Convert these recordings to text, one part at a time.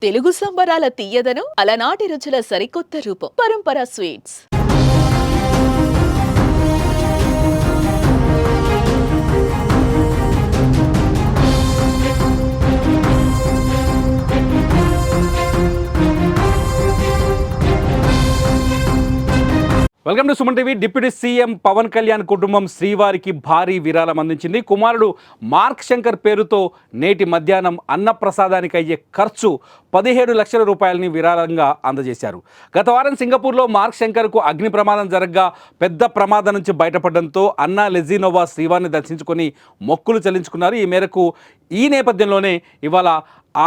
తెలుగు సంబరాల తీయదనం అలనాటి రుచుల సరికొత్త రూపం పరంపర sweets. Welcome to Suman TV. Deputy CM Pawan Kalyan కుటుంబం శ్రీవారికి భారీ విరాళం అందించింది. కుమారుడు మార్క్ శంకర్ పేరుతో నేటి మధ్యాహ్నం అన్నప్రసాదానికి అయ్యే ఖర్చు 17 లక్షల రూపాయలని విరాళంగా అందజేశారు. గత వారం సింగపూర్లో మార్క్ శంకర్కు అగ్ని ప్రమాదం జరగ్గా పెద్ద ప్రమాదం నుంచి బయటపడడంతో అన్నా లెజినోవా శ్రీవారిని దర్శించుకొని మొక్కులు చెల్లించుకున్నారు. ఈ మేరకు ఈ నేపథ్యంలోనే ఇవాళ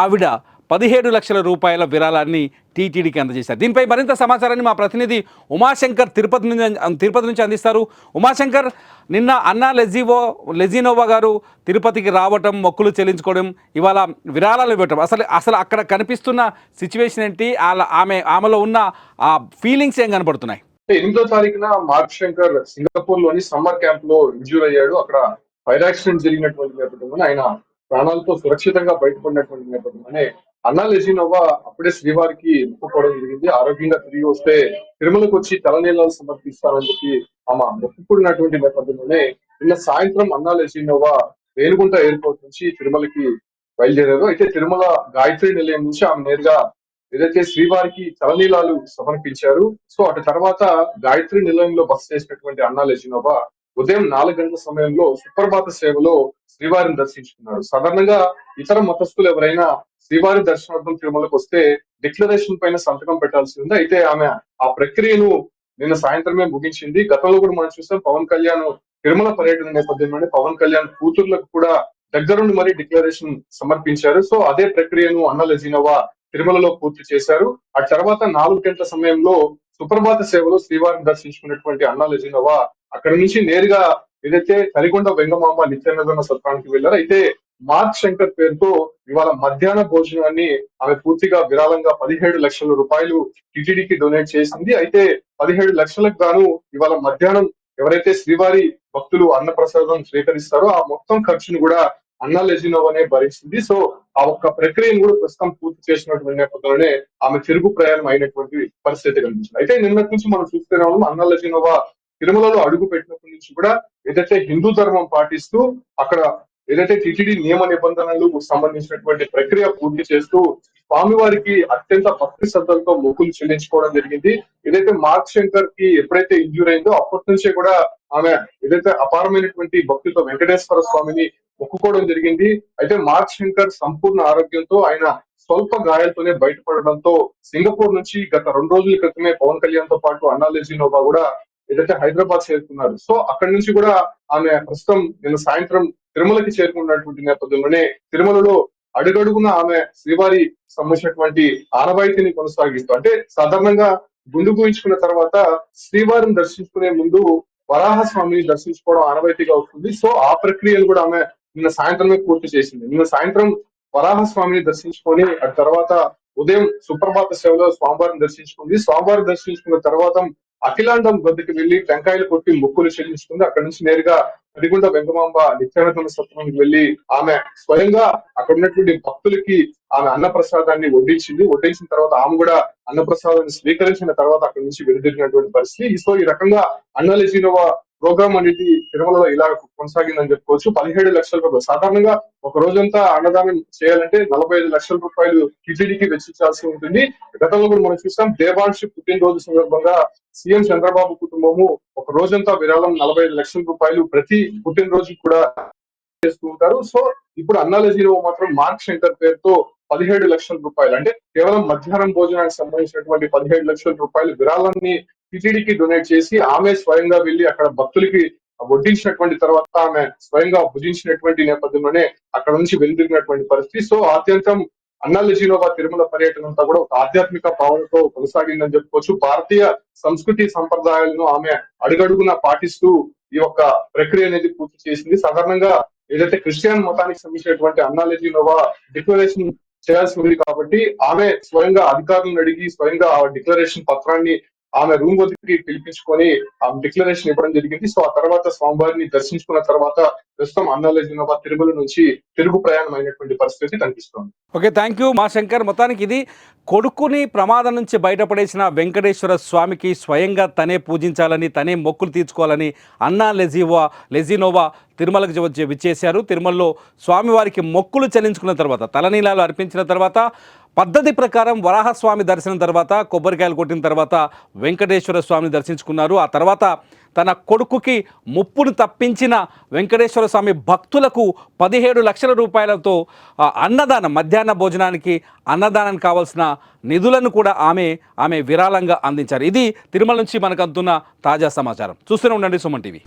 ఆవిడ 17 లక్షల రూపాయల విరాళాన్ని టీటీడీకి అందజేశారు. దీనిపై మరింత సమాచారాన్ని మా ప్రతినిధి ఉమాశంకర్ తిరుపతి నుంచి అందిస్తారు. ఉమాశంకర్, నిన్న అన్నా లెజినోవా గారు తిరుపతికి రావటం, మొక్కులు చెల్లించుకోవడం, ఇవాళ విరాళాలు ఇవ్వటం, అసలు అక్కడ కనిపిస్తున్న సిచ్యువేషన్ ఏంటి? ఆమెలో ఉన్న ఆ ఫీలింగ్స్ ఏం కనపడుతున్నాయి? 8వ తారీఖున మార్క్ శంకర్ సింగపూర్ లోని సమ్మర్ క్యాంప్ లో ఇంజ్యూర్ అయ్యాడు. అక్కడ ఫైర్ యాక్సిడెంట్ జరిగినటువంటి నేపథ్యంలోనే ఆయన ప్రాణాలతో సురక్షితంగా బయటపడినటువంటి నేపథ్యంలోనే అన్నా లెజినోవా అప్పుడే శ్రీవారికి మొక్కుకోవడం జరిగింది. ఆరోగ్యంగా తిరిగి వస్తే తిరుమలకు వచ్చి తలనీలాలు సమర్పిస్తారని చెప్పి ఆమె మొక్కుకున్నటువంటి నేపథ్యంలోనే నిన్న సాయంత్రం అన్నా లెజినోవా రేణిగుంట ఎయిర్పోర్ట్ నుంచి తిరుమలకి బయలుదేరారు. అయితే తిరుమల గాయత్రి నిలయం నుంచి ఆమె నేరుగా ఏదైతే శ్రీవారికి తలనీలాలు సమర్పించారు. సో అటు తర్వాత గాయత్రి నిలయంలో బస చేసినటువంటి అన్నా లెజినోవా ఉదయం 4 గంటల సమయంలో సుప్రభాత సేవలో శ్రీవారిని దర్శించుకున్నారు. సాధారణంగా ఇతర మతస్థులు ఎవరైనా శ్రీవారి దర్శనార్థం తిరుమలకు వస్తే డిక్లరేషన్ పైన సంతకం పెట్టాల్సి ఉంది. అయితే ఆమె ఆ ప్రక్రియను నిన్న సాయంత్రమే ముగించింది. గతంలో కూడా మనం చూసాం, పవన్ కళ్యాణ్ తిరుమల పర్యటన నేపథ్యంలోనే పవన్ కళ్యాణ్ కూతుర్లకు కూడా దగ్గరుండి మరీ డిక్లరేషన్ సమర్పించారు. సో అదే ప్రక్రియను అన్నా లెజినోవా తిరుమలలో పూర్తి చేశారు. ఆ తర్వాత 4 గంటల సమయంలో సుప్రభాత సేవలో శ్రీవారిని దర్శించుకున్నటువంటి అన్నా లెజినోవా అక్కడి నుంచి నేరుగా ఏదైతే కలిగొండ వెంగమాంబ నిత్యాన్నదాన సత్రానికి వెళ్లారు. అయితే మార్క్ శంకర్ పేరుతో ఇవాళ మధ్యాహ్న భోజనాన్ని ఆమె పూర్తిగా విరాళంగా 17 లక్షల రూపాయలు టిటిడికి డొనేట్ చేసింది. అయితే 17 లక్షలకు గాను ఇవాళ మధ్యాహ్నం ఎవరైతే శ్రీవారి భక్తులు అన్న ప్రసాదం స్వీకరిస్తారో ఆ మొత్తం ఖర్చును కూడా అన్నా లెజినోవానే భరించింది. సో ఆ ఒక్క ప్రక్రియను కూడా ప్రస్తుతం పూర్తి చేసినటువంటి నేపథ్యంలోనే ఆమె తిరుగు ప్రయాణం అయినటువంటి పరిస్థితి కనిపించింది. అయితే నిన్నటి నుంచి మనం చూస్తూనే ఉన్నాం, అన్నా లెజినోవా తిరుమలలో అడుగు పెట్టినప్పటి నుంచి కూడా ఏదైతే హిందూ ధర్మం పాటిస్తూ అక్కడ ఏదైతే టిటిడి నియమ నిబంధనలకు సంబంధించినటువంటి ప్రక్రియ పూర్తి చేస్తూ స్వామివారికి అత్యంత భక్తి శ్రద్ధలతో మొక్కులు చెల్లించుకోవడం జరిగింది. ఏదైతే మార్క్ శంకర్ కి ఎప్పుడైతే ఇంజ్యూర్ అయిందో అప్పటి నుంచే కూడా ఆమె ఏదైతే అపారమైనటువంటి భక్తితో వెంకటేశ్వర స్వామిని మొక్కుకోవడం జరిగింది. అయితే మార్క్ శంకర్ సంపూర్ణ ఆరోగ్యంతో ఆయన స్వల్ప గాయాలతోనే బయటపడడంతో సింగపూర్ నుంచి గత 2 రోజుల క్రితమే పవన్ కళ్యాణ్ తో పాటు అన్నా లెజినోవా కూడా ఏదైతే హైదరాబాద్ చేరుకున్నారు. సో అక్కడి నుంచి కూడా ఆమె ప్రస్తుతం నిన్న సాయంత్రం తిరుమలకి చేరుకున్నటువంటి నేపథ్యంలోనే తిరుమలలో అడుగడుగున ఆమె శ్రీవారి సంబంధించినటువంటి ఆనవాయితీని కొనసాగిస్తూ, అంటే సాధారణంగా గుండు పూయించుకున్న తర్వాత శ్రీవారిని దర్శించుకునే ముందు వరాహ స్వామిని దర్శించుకోవడం ఆనవాయితీగా అవుతుంది. సో ఆ ప్రక్రియను కూడా ఆమె నిన్న సాయంత్రమే పూర్తి చేసింది. నిన్న సాయంత్రం వరాహ స్వామిని దర్శించుకొని ఆ తర్వాత ఉదయం సుప్రభాత సేవలో స్వామివారిని దర్శించుకుంది. స్వామివారిని దర్శించుకున్న తర్వాత అఖిలాండం వద్దకు వెళ్లి టెంకాయలు కొట్టి మొక్కులు చెల్లించుకుంది. అక్కడి నుంచి నేరుగా అడిగుండ వెంగమాంబ నిత్యాన్నదాన సత్రానికి వెళ్లి ఆమె స్వయంగా అక్కడ ఉన్నటువంటి భక్తులకి ఆమె అన్నప్రసాదాన్ని వడ్డించిన తర్వాత ఆమె కూడా అన్నప్రసాదాన్ని స్వీకరించిన తర్వాత అక్కడి నుంచి వెనుదిరిగినటువంటి పరిస్థితి. సో ఈ రకంగా అన్నా లెజినోవా ప్రోగ్రామ్ అనేది తిరుమలలో ఇలా కొనసాగిందని చెప్పుకోవచ్చు. 17 లక్షల రూపాయలు సాధారణంగా ఒక రోజంతా అన్నదానం చేయాలంటే 45 లక్షల రూపాయలు టిటిడికి వెచ్చించాల్సి ఉంటుంది. గతంలో కూడా మనం చూస్తాం, దేవాంశ్ పుట్టినరోజు సందర్భంగా సీఎం చంద్రబాబు కుటుంబము ఒక రోజంతా విరాళం 45 లక్షల రూపాయలు ప్రతి పుట్టినరోజు కూడా చేస్తూ ఉంటారు. సో ఇప్పుడు అన్నా లెజినోవా మాత్రం మార్క్ శంకర్ పేరుతో 17 లక్షల రూపాయలు, అంటే కేవలం మధ్యాహ్నం భోజనానికి సంబంధించినటువంటి 17 లక్షల రూపాయలు విరాళాన్ని టిటిడికి డొనేట్ చేసి ఆమె స్వయంగా వెళ్లి అక్కడ భక్తులకి వడ్డించినటువంటి తర్వాత ఆమె స్వయంగా భుజించినటువంటి నేపథ్యంలోనే అక్కడ నుంచి వెనుదిరిగినటువంటి పరిస్థితి. సో ఆద్యంతం అన్నా లెజినోవా తిరుమల పర్యటన అంతా కూడా ఒక ఆధ్యాత్మిక భావనతో కొనసాగిందని చెప్పుకోవచ్చు. భారతీయ సంస్కృతి సంప్రదాయాలను ఆమె అడుగడుగునా పాటిస్తూ ఈ యొక్క ప్రక్రియ అనేది పూర్తి చేసింది. సాధారణంగా ఏదైతే క్రిస్టియన్ మతానికి సంబంధించినటువంటి అన్నా లెజినోవా డిక్లరేషన్ చేయాల్సి ఉంది కాబట్టి ఆమె స్వయంగా అధికారులను అడిగి స్వయంగా ఆ డిక్లరేషన్ పత్రాన్ని ఆమె రూమ్ వద్దకి పిలిపించుకొని ఆమె డిక్లరేషన్ ఇవ్వడం జరిగింది. సో ఆ తర్వాత స్వామివారిని దర్శించుకున్న తర్వాత ప్రస్తుతం అన్నా లెజినోవా తిరుమల నుంచి తిరుగు ప్రయాణం అయినటువంటి పరిస్థితి కనిపిస్తోంది. ఓకే, థ్యాంక్ యూ మా శంకర్. మొత్తానికి ఇది కొడుకుని ప్రమాదం నుంచి బయటపడేసిన వెంకటేశ్వర స్వామికి స్వయంగా తనే పూజించాలని, తనే మొక్కులు తీర్చుకోవాలని అన్నా లెజినోవా తిరుమలకు వచ్చి విచ్చేశారు. తిరుమలలో స్వామివారికి మొక్కులు చెల్లించుకున్న తర్వాత, తలనీలాలు అర్పించిన తర్వాత, పద్ధతి ప్రకారం వరాహస్వామి దర్శనం తర్వాత, కొబ్బరికాయలు కొట్టిన తర్వాత వెంకటేశ్వర స్వామిని దర్శించుకున్నారు. ఆ తర్వాత తన కొడుకుకి ముప్పును తప్పించిన వెంకటేశ్వర స్వామి భక్తులకు 17 లక్షల రూపాయలతో అన్నదానం, మధ్యాహ్న భోజనానికి అన్నదానానికి కావాల్సిన నిధులను కూడా ఆమె విరాళంగా అందించారు. ఇది తిరుమల నుంచి మనకు అందుతున్న తాజా సమాచారం. చూస్తూనే ఉండండి సుమన్ టీవీ.